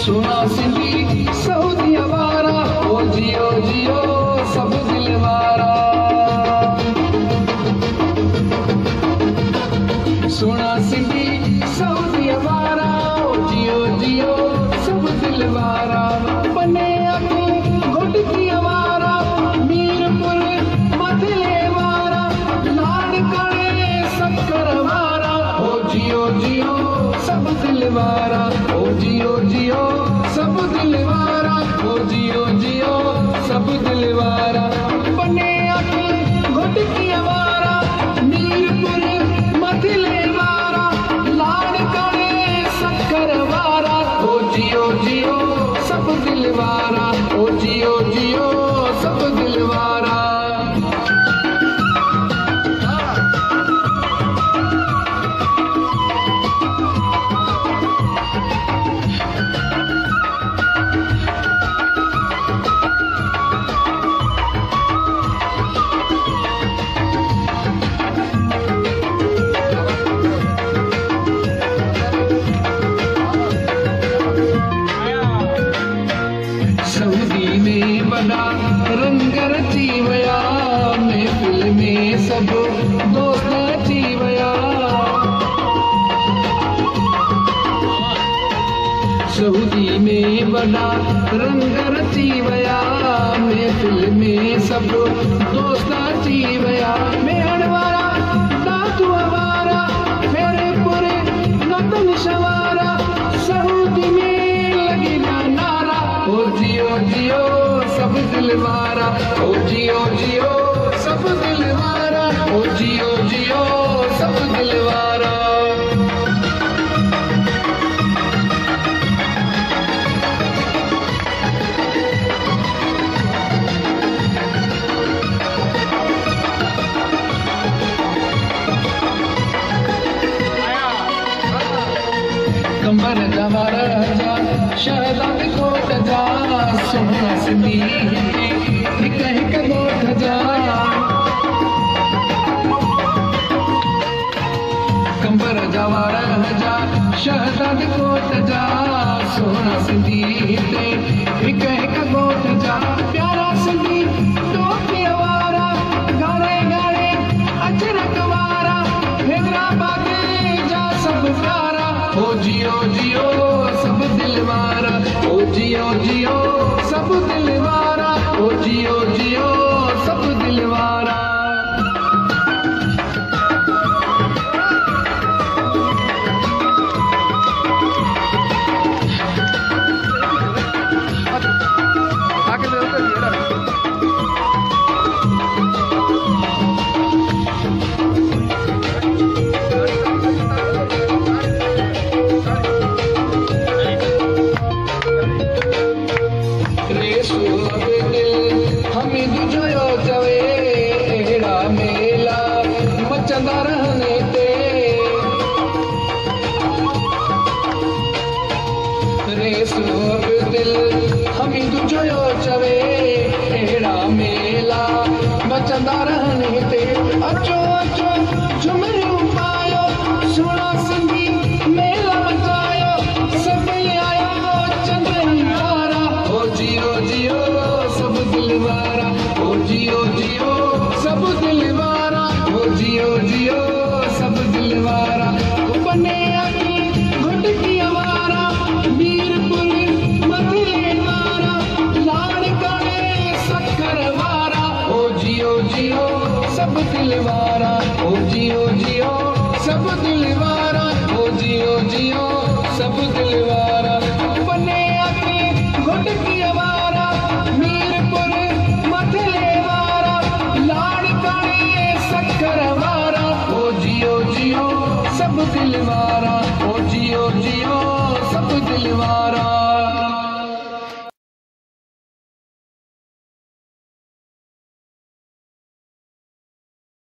सोना सिंधी सऊदी अवारा, ओ जियो जियो सब दिलवारा। सोना सिंधी सऊदी अवारा, ओ जियो जियो सब दिलवारा। बने अगे घुटकी अवारा, मीरपुर मथले वारा, लाड़काने शक्कर वारा, ओ जियो जियो सब दिलवारा, ओ जियो जियो सब दिलवारा, ओ जियो जियो सब दिलवारा। बने अगे घुटकी अवारा, मीरपुर मथले वारा, लाड़काने शक्कर वारा, ओ जियो जियो सब दिलवारा, ओ जियो जियो सब दिलवारा। सऊदी में बड़ा रंग रची वया, महफिल में सब दोस्त अची वया। सऊदी में बड़ा रंग रची वया, महफिल में सब दोस्त अची वया। मेहण वारा दादू वारा, फेरे पुरे नतन शवारा, सऊदी में लगी ना नारा, ओ जियो जियो सब दिलवारा, ओ जियो जियो सब दिलवारा, ओ जियो जियो सब दिलवारा। कंबर जवारा जा शहजाद कोट जा, सोना सिंधी हिक हिक गोठ जा। कंबर जवारा जा शहजाद कोट जा, सोना सिंधी हिक हिक गोठ जा। प्यारा सिंधी टोपी वारा, गाड़े गाड़े अजरक वारा, हैदराबाद जा सब प्यारा, ओ जियो जियो सब दिलवारा, ओ जियो जियो सब दिलवारा, ओ जियो जियो सब दिलवारा। हमीद जोयो चवे अहिड़ा मेला मचंदा रहने ते, रेसो दिल हमीद जोयो चवे अहिड़ा मेला मचंदा रहने ते। अचो अचो झुमरियूं पायो, सोना सिंधी मेला मचायो, सभई आयो चंदन वारा, ओ जियो जियो सब दिलवारा, ओ जियो जियो सब दिलवारा, ओ जियो जियो सब दिलवारा। बने अगे घुटकी अवारा, मीरपुर मथले वारा, लाड़काने शक्कर वारा, ओ जियो जियो सब दिलवारा, ओ जियो जियो सब दिलवारा, ओ जियो जियो सब दिलवारा। बने अगे घुटकी अवारा, मीरपुर मथले वारा, लाड़काने शक्कर वारा, ओ जियो जियो सब दिलवारा।